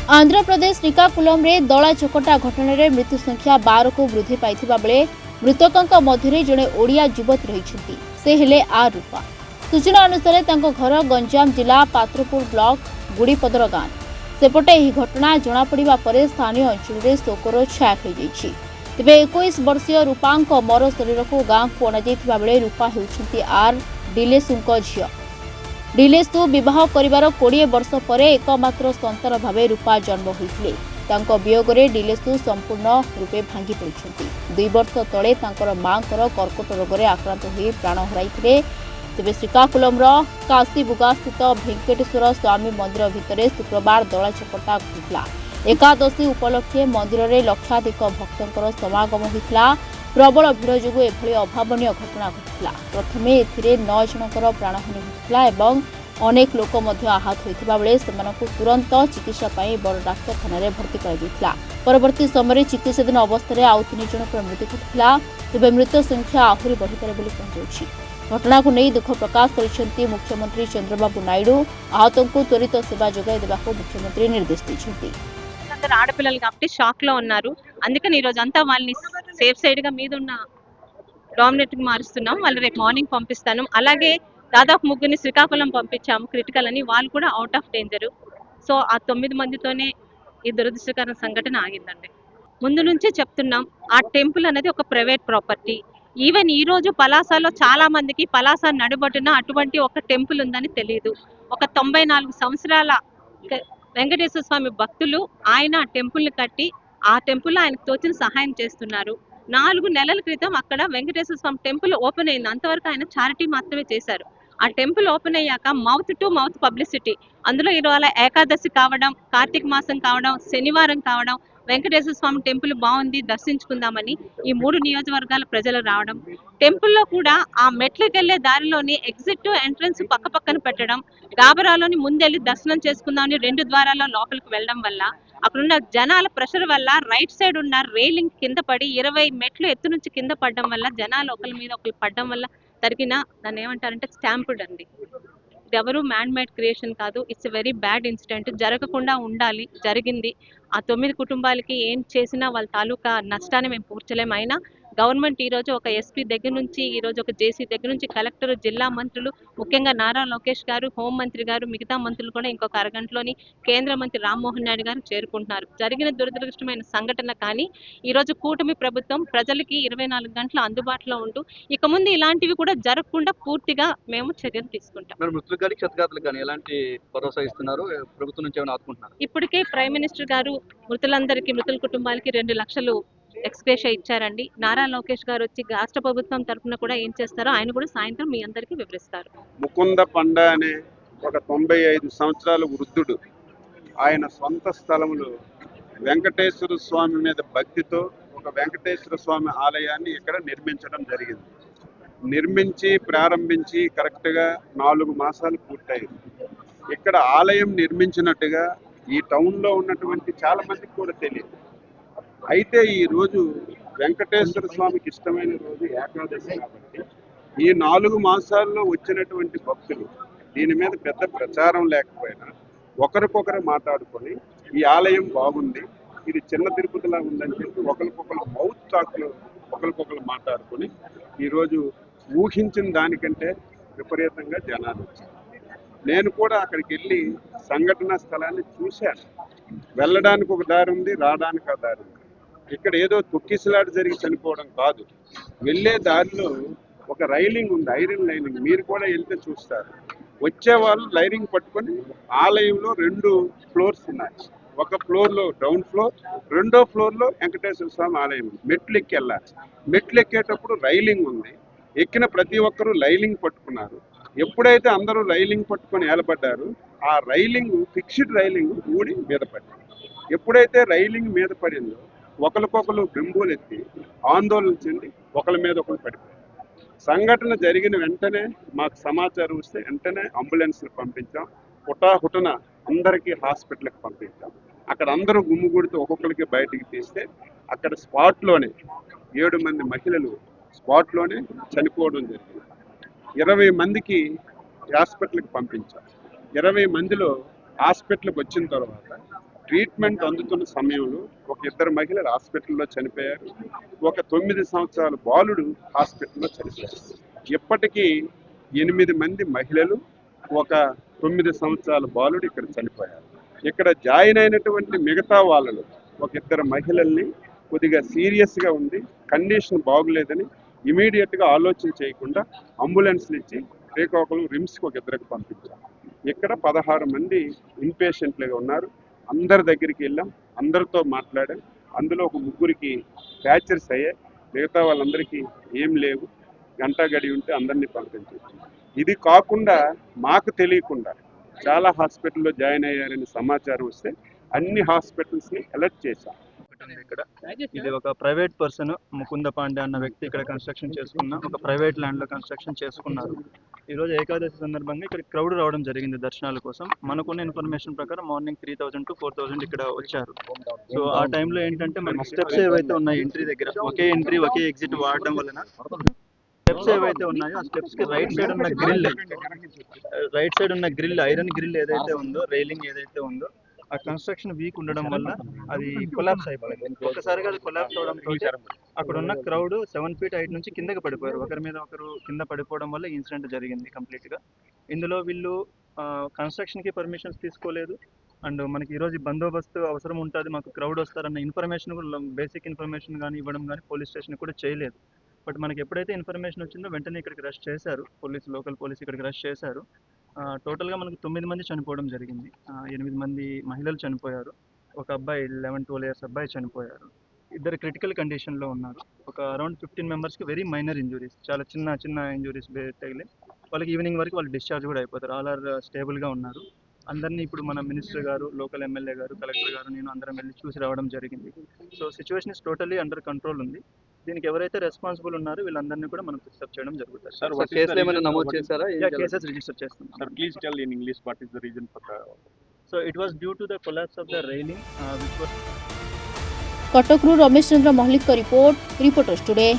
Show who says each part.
Speaker 1: आंध्र प्रदेश श्रीकाकुलम में दला चकटा घटन में मृत्यु संख्या 12 को वृद्धि पाई बेले मृतकों मध्य जड़े ओडिया युवती रही से हेले आर रूपा। सूचना अनुसार घर गंजाम जिला पात्रपुर ब्लॉक गुड़ीपदर गांव सेपटे यह घटना जमापड़ा पर स्थानीय अंचल में शोकर छाया खेल तेज 21 वर्षीय रूपा मर शरीर को गांव को अणा बेले रूपा होती आर डिलेसु झी डिलेसु विवाह करिवार 20 वर्ष पर एकमात्र संतान भाव रूपा जन्म होते वियोग में डिलेसु संपूर्ण रूपे भांगी पड़ती 2 वर्ष तले मां कर्कट रोग में आक्रांत हो प्राण हराई तेज श्रीकाकुलम काशीबुगा स्थित भेंकटेश्वर स्वामी मंदिर भितर शुक्रवार दला चकटा घटिला। एकादशी उपलक्षे मंदिर में लक्षाधिक भक्तों समागम होता। प्रबल भीड़ जो एभली अभावनीय घटना घटिला। प्रथमे एथिरे 9 जनकर प्राणहानि होता अनेक लोक आहत होता बेले तुरंत चिकित्सा बड़ डाक्तखाना भर्ती कर परवर्ती समय चिकित्साधीन अवस्था आउ 3 जनकर मृत्यु घटिला। तेज मृत संख्या आहरी बढ़िपारे कहु। घटना को नहीं दुख प्रकाश कर मुख्यमंत्री चंद्रबाबू नायडू आहतों को त्वरित सेवा जोगाई देवाक मुख्यमंत्री निर्देश दी।
Speaker 2: అందరు ఆడపిల్లలు కాబట్టి షాక్ లో ఉన్నారు. అందుకని ఈ రోజు అంతా వాళ్ళని సేఫ్ సైడ్ గా మీద ఉన్న డామినేట్ కి మారుస్తున్నాం. వాళ్ళు రేపు మార్నింగ్ పంపిస్తాను. అలాగే దాదాపు 3 శ్రీకాకుళం పంపించాము క్రిటికల్ అని. వాళ్ళు కూడా అవుట్ ఆఫ్ డేంజర్. సో ఆ 9 మందితోనే ఈ దురదృష్టకర సంఘటన ఆగిందండి. ముందు నుంచే చెప్తున్నాం ఆ టెంపుల్ అనేది ఒక ప్రైవేట్ ప్రాపర్టీ. ఈవెన్ ఈ రోజు పలాసలో చాలా మందికి పలాస నడుబొట్టున అటువంటి ఒక టెంపుల్ ఉందని తెలియదు. ఒక 94 సంవత్సరాల వెంకటేశ్వర స్వామి భక్తులు ఆయన టెంపుల్ ని కట్టి ఆ టెంపుల్ ఆయనకు తోచిన సహాయం చేస్తున్నారు. 4 నెలల క్రితం అక్కడ వెంకటేశ్వర స్వామి టెంపుల్ ఓపెన్ అయింది. అంతవరకు ఆయన చారిటీ మాత్రమే చేశారు. ఆ టెంపుల్ ఓపెన్ అయ్యాక మౌత్ టు మౌత్ పబ్లిసిటీ. అందులో ఇవాళ ఏకాదశి కావడం, కార్తీక మాసం కావడం, శనివారం కావడం, వెంకటేశ్వర స్వామి టెంపుల్ బాగుంది దర్శించుకుందామని ఈ 3 నియోజకవర్గాల ప్రజలు రావడం. టెంపుల్లో కూడా ఆ మెట్లకెళ్లే దారిలోని ఎగ్జిట్ ఎంట్రన్స్ పక్క పక్కన పెట్టడం, గాబరాలోని ముందెళ్ళి దర్శనం చేసుకుందామని 2 ద్వారాల లోపలికి వెళ్ళడం వల్ల అక్కడున్న జనాల ప్రెషర్ వల్ల రైట్ సైడ్ ఉన్న రైలింగ్ కింద పడి 20 మెట్లు ఎత్తు నుంచి కింద పడడం వల్ల జనాలు ఒకరి మీద ఒకరు పడడం వల్ల జరిగిన దాన్ని ఏమంటారంటే స్టాంపుడ్ అండి. ఎవరు మ్యాన్ మేడ్ క్రియేషన్ కాదు. It's very bad incident. జరగకుండా ఉండాలి, జరిగింది. ఆ 9 కుటుంబాలకి ఏం చేసినా వాళ్ళ తాలూకా నష్టాన్ని మేము పూడ్చలేము. అయినా గవర్నమెంట్ ఈ రోజు ఒక ఎస్పీ దగ్గర నుంచి ఈ రోజు ఒక జేసీ దగ్గర నుంచి కలెక్టర్, జిల్లా మంత్రులు, ముఖ్యంగా నారా లోకేష్ గారు, హోంమంత్రి గారు, మిగతా మంత్రులు కూడా ఇంకొక అరగంటలోని కేంద్ర మంత్రి రామ్మోహన్ నాయుడు గారు చేరుకుంటున్నారు. జరిగిన దురదృష్టమైన సంఘటన కానీ ఈ రోజు కూటమి ప్రభుత్వం ప్రజలకి 24 గంటలు అందుబాటులో ఉంటూ ఇక ముందు ఇలాంటివి కూడా జరగకుండా పూర్తిగా మేము చర్యలు తీసుకుంటాం. ఇప్పటికే ప్రైమ్ మినిస్టర్ గారు మృతుల కుటుంబాలకి 2 లక్షలు ఎక్స్‌గ్రేషియా ఇచ్చారండి. నారా లోకేష్ గారు వచ్చి రాష్ట్ర ప్రభుత్వం తరఫున కూడా ఏం చేస్తారో ఆయన కూడా సాయంత్రం మీ అందరికీ వివరిస్తారు.
Speaker 3: ముకుంద పండ అనే ఒక 95 సంవత్సరాల వృద్ధుడు ఆయన సొంత స్థలములో వెంకటేశ్వర స్వామి మీద భక్తితో ఒక వెంకటేశ్వర స్వామి ఆలయాన్ని ఇక్కడ నిర్మించడం జరిగింది. నిర్మించి ప్రారంభించి కరెక్ట్గా 4 మాసాలు పూర్తయింది. ఇక్కడ ఆలయం నిర్మించినట్టుగా ఈ టౌన్లో ఉన్నటువంటి చాలా మందికి కూడా తెలియదు. అయితే ఈ రోజు వెంకటేశ్వర స్వామికి ఇష్టమైన రోజు ఏకాదశి కాబట్టి ఈ 4 మాసాల్లో వచ్చినటువంటి భక్తులు దీని మీద పెద్ద ప్రచారం లేకపోయినా ఒకరికొకరు మాట్లాడుకొని ఈ ఆలయం బాగుంది, ఇది చిన్న తిరుపతిలా ఉందని చెప్పి ఒకరికొకరు మౌత్ టాక్లో ఒకరికొకరు మాట్లాడుకొని ఈరోజు ఊహించిన దానికంటే విపరీతంగా జనాలు వచ్చారు. నేను కూడా అక్కడికి వెళ్ళి సంఘటనా స్థలాన్ని చూశాను. వెళ్ళడానికి ఒక దారి ఉంది, రావడానికి ఆ దారి ఉంది. ఇక్కడ ఏదో తొక్కిసలాట జరిగి చనిపోవడం కాదు. వెళ్ళే దారిలో ఒక రైలింగ్ ఉంది, ఐరన్ లైనింగ్. మీరు కూడా వెళ్తే చూస్తారు. వచ్చే వాళ్ళు లైనింగ్ పట్టుకొని ఆలయంలో 2 ఫ్లోర్స్ ఉన్నాయి. ఒక ఫ్లోర్లో గ్రౌండ్ ఫ్లోర్, 2వ ఫ్లోర్లో వెంకటేశ్వర స్వామి ఆలయం. మెట్లు ఎక్కి వెళ్ళాలి. మెట్లు ఎక్కేటప్పుడు రైలింగ్ ఉంది. ఎక్కిన ప్రతి ఒక్కరూ రైలింగ్ పట్టుకున్నారు. ఎప్పుడైతే అందరూ రైలింగ్ పట్టుకొని ఏలబడ్డారు ఆ రైలింగ్ ఫిక్స్డ్ రైలింగ్ ఊడి మీద పడింది. ఎప్పుడైతే రైలింగ్ మీద పడిందో ఒకరికొకరు బింబులు ఎత్తి ఆందోళన చెంది ఒకరి మీద ఒకరు పడిపోయారు. సంఘటన జరిగిన వెంటనే మాకు సమాచారం వస్తే వెంటనే అంబులెన్స్లు పంపించాం. హుటాహుటన అందరికీ హాస్పిటల్కి పంపించాం. అక్కడ అందరూ గుమ్ముగూడితో ఒక్కొక్కరికి బయటికి తీస్తే అక్కడ స్పాట్లోనే 7 మంది మహిళలు స్పాట్లోనే చనిపోవడం జరిగింది. 20 మందికి హాస్పిటల్కి పంపించాం. 20 మందిలో హాస్పిటల్కి వచ్చిన తర్వాత ట్రీట్మెంట్ అందుతున్న సమయంలో ఒక ఇద్దరు మహిళలు హాస్పిటల్లో చనిపోయారు. ఒక 9 సంవత్సరాల బాలుడు హాస్పిటల్లో చనిపోయారు. ఇప్పటికీ 8 మంది మహిళలు, ఒక 9 సంవత్సరాల బాలుడు ఇక్కడ చనిపోయారు. ఇక్కడ జాయిన్ అయినటువంటి మిగతా వాళ్ళలో ఒక ఇద్దరు మహిళల్ని కొద్దిగా సీరియస్గా ఉంది, కండిషన్ బాగులేదని ఇమీడియట్గా ఆలోచన చేయకుండా అంబులెన్స్లు ఇచ్చి శ్రీకాకుళం రిమ్స్కి ఒక ఇద్దరికి పంపించారు. ఇక్కడ 16 మంది ఇన్పేషెంట్లుగా ఉన్నారు. అందరి దగ్గరికి వెళ్ళాం, అందరితో మాట్లాడాం. అందులో ఒక 3కి ఫ్రాక్చర్స్ అయ్యాయి, మిగతా వాళ్ళందరికీ ఏం లేవు. గంట గడి ఉంటే అందరినీ పంపించవచ్చు. ఇది కాకుండా మాకు తెలియకుండా చాలా హాస్పిటల్లో జాయిన్ అయ్యారని సమాచారం వస్తే అన్ని హాస్పిటల్స్ని అలర్ట్ చేశాం.
Speaker 4: ఇక్కడ ఇది ఒక ప్రైవేట్ పర్సన్ ముకుంద పాండే అన్న వ్యక్తి ఇక్కడ కన్స్ట్రక్షన్ చేసుకున్న ఒక ప్రైవేట్ ల్యాండ్ లో కన్స్ట్రక్షన్ చేసుకున్నారు. ఈ రోజు ఏకాదశి సందర్భంగా ఇక్కడ క్రౌడ్ రావడం జరిగింది దర్శనాల కోసం. మనకున్న ఇన్ఫర్మేషన్ ప్రకారం మార్నింగ్ 3000 to 4000 ఇక్కడ వచ్చారు. సో ఆ టైంలో ఏంటంటే మనకి స్టెప్స్ ఏవైతే ఉన్నాయి ఎంట్రీ దగ్గర, ఒకే ఎంట్రీ ఒకే ఎగ్జిట్ వాడడం వలన స్టెప్స్ ఏవైతే ఉన్నాయో ఆ స్టెప్స్ కి రైట్ సైడ్ ఉన్న గ్రిల్ ఐరన్ గ్రిల్ ఏదైతే ఉందో, రైలింగ్ ఏదైతే ఉందో, ఆ కన్స్ట్రక్షన్ వీక్ ఉండడం వల్ల అది కొలాప్స్ అయిపోయింది. ఒకసారిగా అది కొలాప్స్ అవడంతో అక్కడ ఉన్న క్రౌడ్ 7 feet హైట్ నుంచి కిందకి పడిపోయారు. ఒకరి మీద ఒకరు కింద పడిపోవడం వల్ల ఇన్సిడెంట్ జరిగింది కంప్లీట్ గా. ఇందులో వీళ్ళు కన్స్ట్రక్షన్ కి పర్మిషన్స్ తీసుకోలేదు. అండ్ మనకి ఈరోజు బందోబస్తు అవసరం ఉంటుంది, మాకు క్రౌడ్ వస్తారన్న ఇన్ఫర్మేషన్ కూడా, బేసిక్ ఇన్ఫర్మేషన్ కానీ ఇవ్వడం కానీ పోలీస్ స్టేషన్ కూడా చేయలేదు. బట్ మనకి ఎప్పుడైతే ఇన్ఫర్మేషన్ వచ్చిందో వెంటనే ఇక్కడికి రష్ చేశారు లోకల్ పోలీస్ ఇక్కడికి రష్ చేశారు. టోటల్గా మనకు 9 మంది చనిపోవడం జరిగింది. 8 మంది మహిళలు చనిపోయారు. ఒక అబ్బాయి 11-12 years అబ్బాయి చనిపోయారు. ఇద్దరు క్రిటికల్ కండిషన్లో ఉన్నారు. ఒక అరౌండ్ 15 మెంబర్స్కి వెరీ మైనర్ ఇంజురీస్, చాలా చిన్న ఇంజురీస్ తగిలి వాళ్ళకి ఈవినింగ్ వరకు వాళ్ళు డిశ్చార్జ్ కూడా అయిపోతారు. ఆల్ ఆర్ స్టేబుల్గా ఉన్నారు. అందరినీ ఇప్పుడు మన మినిస్టర్ గారు, లోకల్ ఎమ్మెల్యే గారు, కలెక్టర్ గారు, నేను అందరం వెళ్ళి చూసి రావడం జరిగింది. So situation is totally under control ఉంది. దీనికి ఎవరైతే రెస్పాన్సిబుల్ ఉన్నారో వీళ్ళందరినీ కూడా మనం ఫిక్సప్ చేయడం జరుగుతుంది.
Speaker 5: Sir, కేసులు ఏమైనా నమోదు చేశారా?
Speaker 4: కేసెస్ రిజిస్టర్ చేస్తున్నాం.
Speaker 5: Sir, please tell in English what is the reason for the...
Speaker 4: So it was due to the collapse of the railing, which was
Speaker 1: କଟକରୁ ରମେଶ ଚନ୍ଦ୍ର ମଲ୍ଲିକଙ୍କ ରିପୋର୍ଟ, ରିପୋର୍ଟର୍ସ ଟୁଡେ।